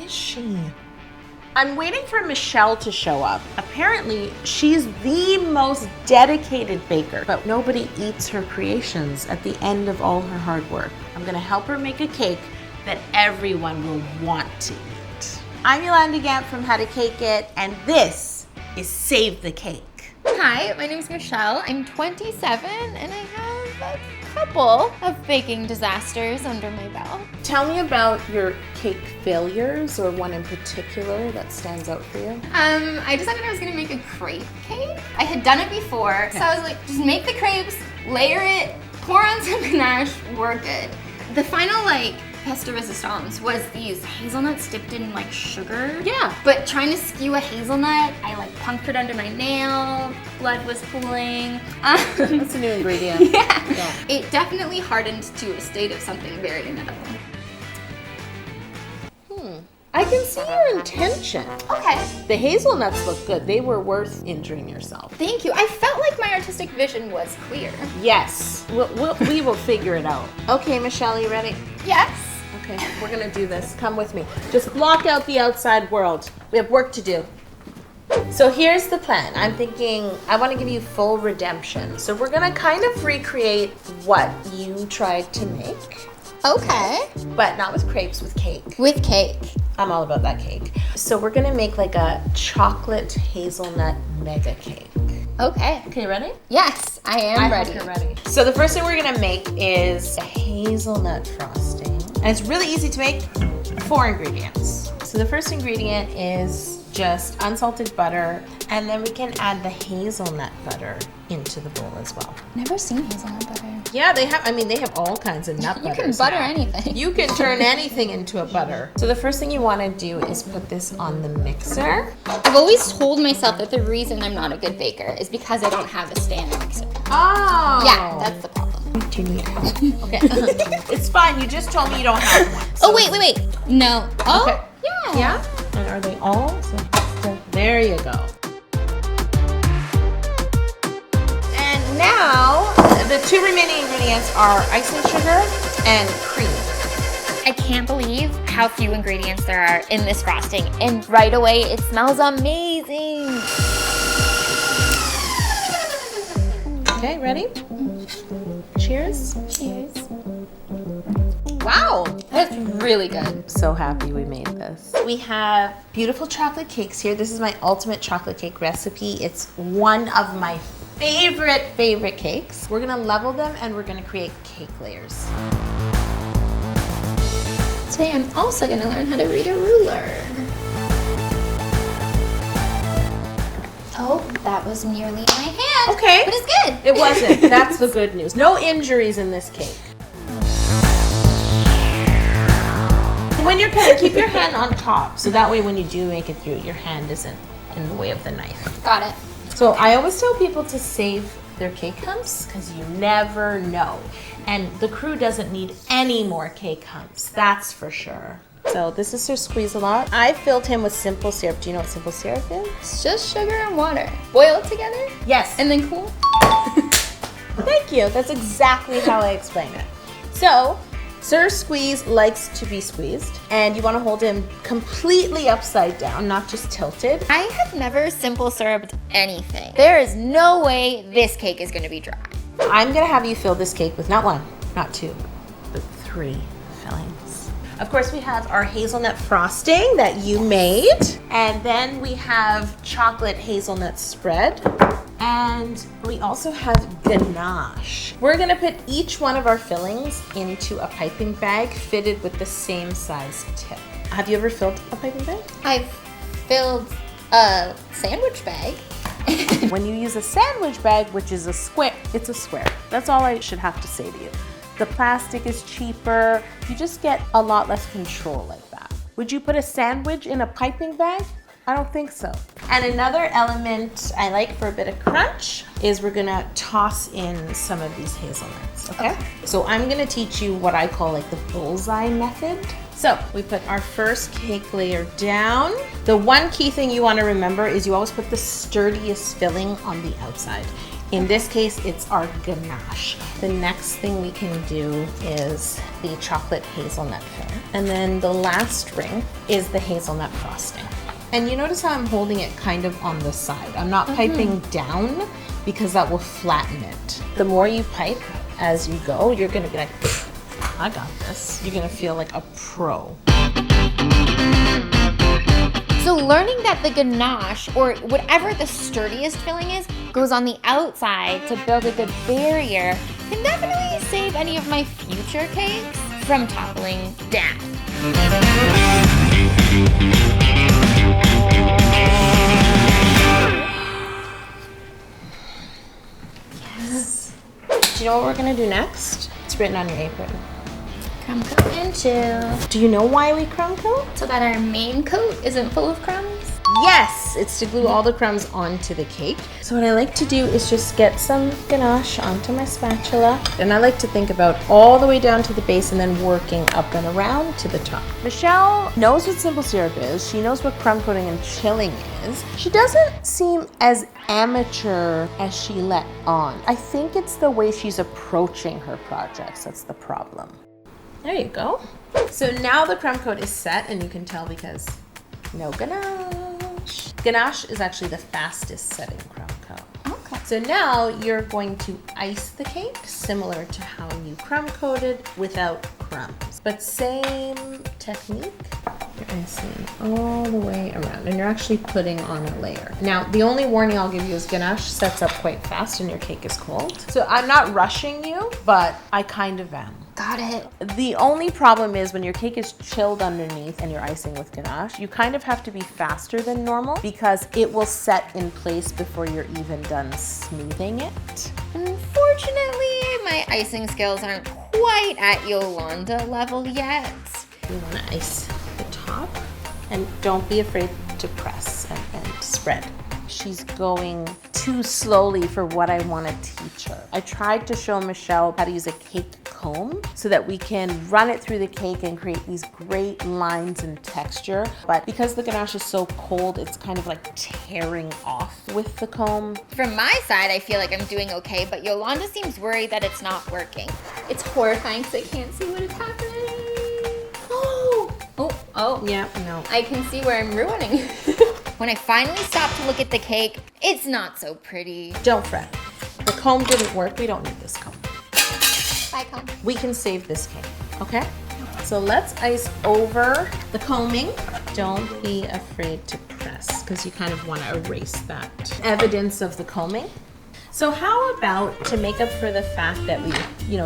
is she? I'm waiting for Michelle to show up. Apparently, she's the most dedicated baker, but nobody eats her creations at the end of all her hard work. I'm gonna help her make a cake that everyone will want to eat. I'm Yolanda Gampp from How to Cake It, and this is Save the Cake. Hi, my name is Michelle. I'm 27 and I have a couple of baking disasters under my belt. Tell me about your cake failures, or one in particular that stands out for you. I decided I was gonna make a crepe cake. I had done it before, so I was like, just make the crepes, layer it, pour on some ganache, we're good. The final pièce de résistance was these hazelnuts dipped in sugar. Yeah. But trying to skew a hazelnut, I punctured under my nail, blood was pooling. That's a new ingredient. Yeah. It definitely hardened to a state of something very inedible. I can see your intention. Okay. The hazelnuts look good. They were worth injuring yourself. Thank you. I felt like my artistic vision was clear. Yes. We will figure it out. Okay, Michelle, you ready? Yes. Okay, we're gonna do this. Come with me. Just block out the outside world. We have work to do. So here's the plan. I'm thinking I want to give you full redemption. So we're gonna kind of recreate what you tried to make, Okay. but not with crepes, with cake. With cake. I'm all about that cake. So we're gonna make a chocolate hazelnut mega cake. Okay. Okay, ready? Yes, I am ready. You're ready. So the first thing we're gonna make is a hazelnut frosting. And it's really easy to make. 4 ingredients. So the first ingredient is just unsalted butter, and then we can add the hazelnut butter into the bowl as well. Never seen hazelnut butter. Yeah, they have all kinds of nut butters. You can butter now. anything. You can turn anything into a butter. So the first thing you want to do is put this on the mixer. I've always told myself that the reason I'm not a good baker is because I don't have a stand mixer. Oh. Yeah, that's the problem. Do you need help? Okay. It's fine. You just told me you don't have one. Oh, wait. No. Oh, Okay. yeah. Yeah? And are they all? So there you go. And now, the 2 remaining ingredients are icing sugar and cream. I can't believe how few ingredients there are in this frosting, and right away it smells amazing. Okay, ready? Cheers. Cheers. Wow. That's really good. So happy we made this. We have beautiful chocolate cakes here. This is my ultimate chocolate cake recipe. It's one of my favorite cakes. We're gonna level them and we're gonna create cake layers. Today I'm also gonna learn how to read a ruler. Oh, that was nearly in my hand. Okay. But it's good. It wasn't. That's the good news. No injuries in this cake. When you're cutting, keep your hand on top, so that way when you do make it through, your hand isn't in the way of the knife. Got it. So I always tell people to save their cake humps because you never know. And the crew doesn't need any more cake humps, that's for sure. So this is Sir Squeeze-A-Lot. I filled him with simple syrup. Do you know what simple syrup is? It's just sugar and water. Boil it together Yes. and then cool. Thank you. That's exactly how I explain it. So Sir Squeeze likes to be squeezed, and you want to hold him completely upside down, not just tilted. I have never simple syruped anything. There is no way this cake is gonna be dry. I'm gonna have you fill this cake with not 1, not 2, but 3 fillings. Of course, we have our hazelnut frosting that you made, and then we have chocolate hazelnut spread, and we also have ganache. We're gonna put each one of our fillings into a piping bag fitted with the same size tip. Have you ever filled a piping bag? I've filled a sandwich bag. When you use a sandwich bag, which is a square, it's a square. That's all I should have to say to you. The plastic is cheaper. You just get a lot less control like that. Would you put a sandwich in a piping bag? I don't think so. And another element I like for a bit of crunch is we're gonna toss in some of these hazelnuts, okay? So I'm gonna teach you what I call the bullseye method. So we put our first cake layer down. The one key thing you wanna remember is you always put the sturdiest filling on the outside. In this case, it's our ganache. The next thing we can do is the chocolate hazelnut filling. And then the last ring is the hazelnut frosting. And you notice how I'm holding it kind of on the side. I'm not piping down because that will flatten it. The more you pipe as you go, you're gonna be like, I got this. You're gonna feel like a pro. So learning that the ganache, or whatever the sturdiest filling is, goes on the outside to build a good barrier can definitely save any of my future cakes from toppling down. Yes. Do you know what we're gonna do next? It's written on your apron. Crumb coat and chill. Do you know why we crumb coat? So that our main coat isn't full of crumbs? Yes, it's to glue all the crumbs onto the cake. So what I like to do is just get some ganache onto my spatula. And I like to think about all the way down to the base and then working up and around to the top. Michelle knows what simple syrup is. She knows what crumb coating and chilling is. She doesn't seem as amateur as she let on. I think it's the way she's approaching her projects that's the problem. There you go. So now the crumb coat is set, and you can tell because no ganache. Ganache is actually the fastest setting crumb coat. Okay. So now you're going to ice the cake similar to how you crumb coated without crumbs. But same technique. You're icing all the way around, and you're actually putting on a layer. Now, the only warning I'll give you is ganache sets up quite fast and your cake is cold. So I'm not rushing you, but I kind of am. Got it. The only problem is when your cake is chilled underneath and you're icing with ganache, you kind of have to be faster than normal because it will set in place before you're even done smoothing it. Unfortunately, my icing skills aren't quite at Yolanda level yet. You want to ice the top, and don't be afraid to press and spread. She's going too slowly for what I want to teach her. I tried to show Michelle how to use a cake comb so that we can run it through the cake and create these great lines and texture. But because the ganache is so cold, it's kind of like tearing off with the comb. From my side, I feel like I'm doing okay, but Yolanda seems worried that it's not working. It's horrifying because I can't see what is happening. Oh, Yeah, no. I can see where I'm ruining. When I finally stop to look at the cake, it's not so pretty. Don't fret. The comb didn't work. We don't need this comb. Bye, comb. We can save this cake, okay? So let's ice over the combing. Don't be afraid to press because you kind of want to erase that evidence of the combing. So how about, to make up for the fact that we,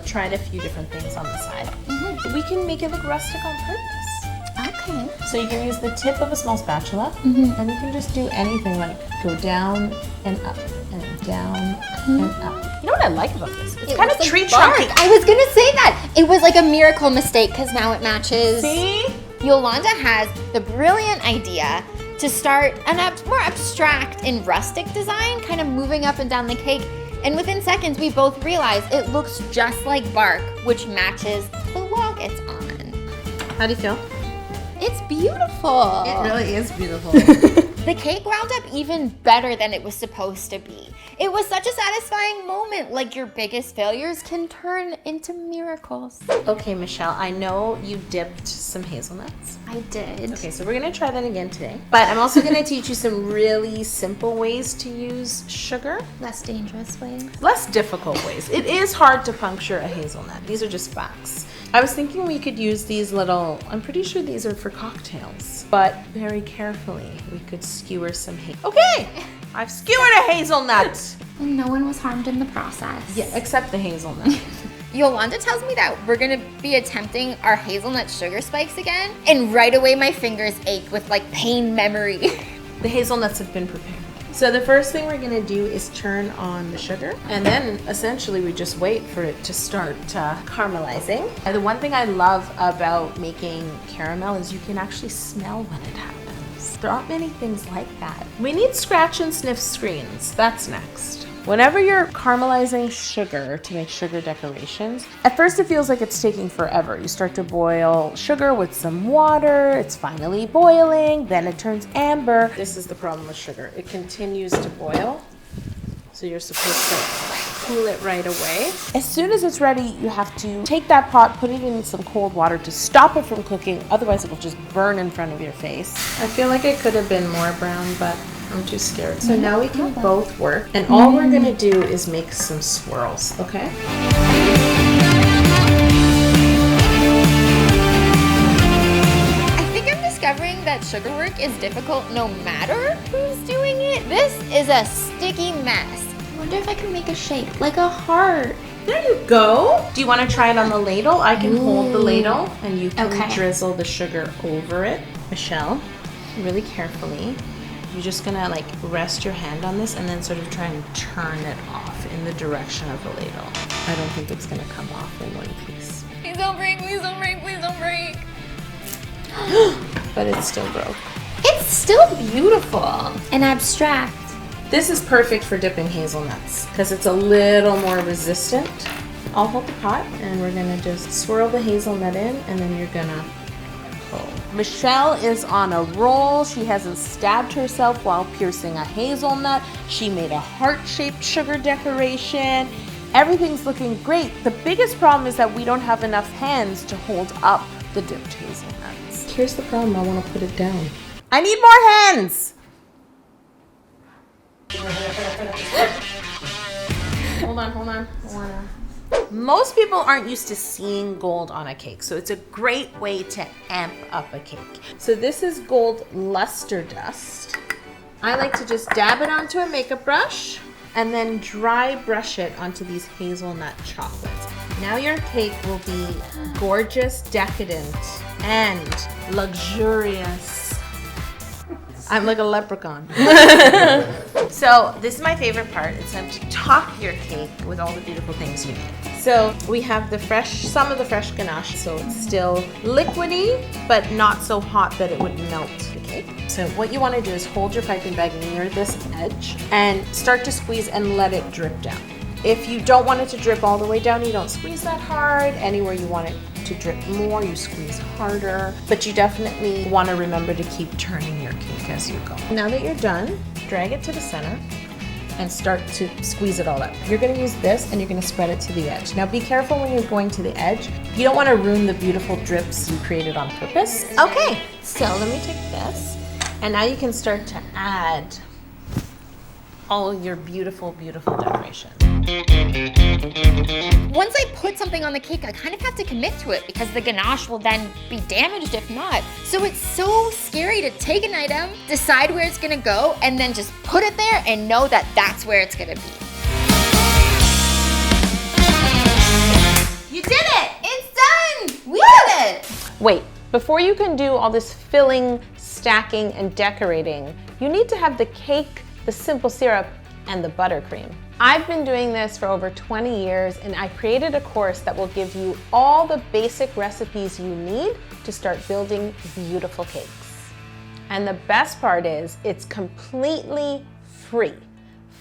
tried a few different things on the side, we can make it look rustic on purpose. Okay. So you can use the tip of a small spatula, and you can just do anything like go down and up and down and up. You know what I like about this? It's kind of tree trunky. I was gonna say that. It was like a miracle mistake because now it matches. See? Yolanda has the brilliant idea to start an more abstract and rustic design, kind of moving up and down the cake. And within seconds, we both realized it looks just like bark, which matches the log it's on. How do you feel? It's beautiful. It really is beautiful. The cake wound up even better than it was supposed to be. It was such a satisfying moment, like your biggest failures can turn into miracles. Okay, Michelle, I know you dipped some hazelnuts. I did. Okay, so we're gonna try that again today. But I'm also gonna teach you some really simple ways to use sugar. Less dangerous ways. Less difficult ways. It is hard to puncture a hazelnut. These are just facts. I was thinking we could use these little, I'm pretty sure these are for cocktails, but very carefully we could skewer some Okay, I've skewered a hazelnut. And no one was harmed in the process. Yeah, except the hazelnut. Yolanda tells me that we're gonna be attempting our hazelnut sugar spikes again, and right away my fingers ache with like pain memory. The hazelnuts have been prepared. So the first thing we're gonna do is turn on the sugar, and then essentially we just wait for it to start caramelizing. And the one thing I love about making caramel is you can actually smell when it happens. There aren't many things like that. We need scratch and sniff screens. That's next. Whenever you're caramelizing sugar to make sugar decorations, at first it feels like it's taking forever. You start to boil sugar with some water, it's finally boiling, then it turns amber. This is the problem with sugar. It continues to boil So you're supposed to cool it right away. As soon as it's ready, you have to take that pot, put it in some cold water to stop it from cooking. Otherwise, it will just burn in front of your face. I feel like it could have been more brown, but I'm too scared. So now we can both work. And all we're gonna do is make some swirls, okay? Discovering that sugar work is difficult no matter who's doing it. This is a sticky mess. I wonder if I can make a shape, like a heart. There you go. Do you want to try it on the ladle? I can hold the ladle and you can drizzle the sugar over it. Michelle, really carefully, you're just gonna like rest your hand on this and then sort of try and turn it off in the direction of the ladle. I don't think it's gonna come off in one piece. Please don't break, please don't break, please don't break. But it's still broke. It's still beautiful and abstract. This is perfect for dipping hazelnuts because it's a little more resistant. I'll hold the pot and we're gonna just swirl the hazelnut in and then you're gonna pull. Michelle is on a roll. She hasn't stabbed herself while piercing a hazelnut. She made a heart-shaped sugar decoration. Everything's looking great. The biggest problem is that we don't have enough hands to hold up the dipped hazelnuts. Here's the problem, I want to put it down. I need more hands! Hold on. Most people aren't used to seeing gold on a cake, so it's a great way to amp up a cake. So this is gold luster dust. I like to just dab it onto a makeup brush and then dry brush it onto these hazelnut chocolates. Now your cake will be gorgeous, decadent, and luxurious. I'm like a leprechaun. So this is my favorite part. It's time to top your cake with all the beautiful things you need. So we have some of the fresh ganache, so it's still liquidy, but not so hot that it would melt the cake. So what you want to do is hold your piping bag near this edge and start to squeeze and let it drip down. If you don't want it to drip all the way down, you don't squeeze that hard. Anywhere you want it to drip more, you squeeze harder. But you definitely want to remember to keep turning your cake as you go. Now that you're done, drag it to the center and start to squeeze it all up. You're going to use this and you're going to spread it to the edge. Now be careful when you're going to the edge. You don't want to ruin the beautiful drips you created on purpose. Okay, so let me take this. And now you can start to add all your beautiful, beautiful decorations. Once I put something on the cake, I kind of have to commit to it because the ganache will then be damaged if not. So it's so scary to take an item, decide where it's gonna go, and then just put it there and know that that's where it's gonna be. You did it! It's done! We did it! Wait, before you can do all this filling, stacking, and decorating, you need to have the cake, the simple syrup, and the buttercream. I've been doing this for over 20 years and I created a course that will give you all the basic recipes you need to start building beautiful cakes. And the best part is it's completely free.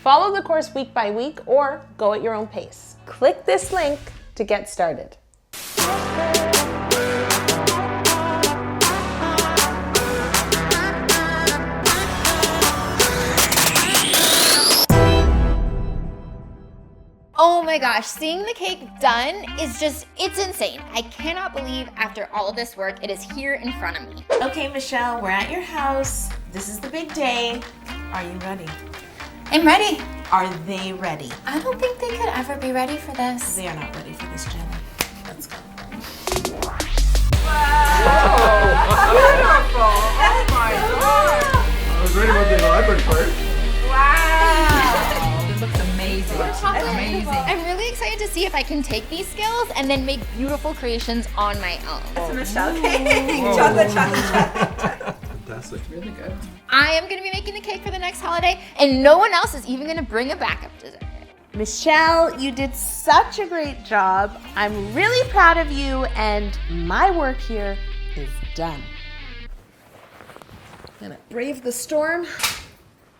Follow the course week by week or go at your own pace. Click this link to get started. Oh my gosh, seeing the cake done is it's insane. I cannot believe after all of this work, it is here in front of me. Okay, Michelle, we're at your house. This is the big day. Are you ready? I'm ready. Are they ready? I don't think they could ever be ready for this. They are not ready for this, Jen. Let's go. Wow! Beautiful! Oh my God! I was ready about the elaborate part. Wow! It looks amazing. Amazing. I'm really excited to see if I can take these skills and then make beautiful creations on my own. It's a Michelle cake. Chocolate. Fantastic. Really good. I am going to be making the cake for the next holiday, and no one else is even going to bring a backup dessert. Michelle, you did such a great job. I'm really proud of you, and my work here is done. I'm gonna brave the storm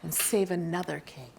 and save another cake.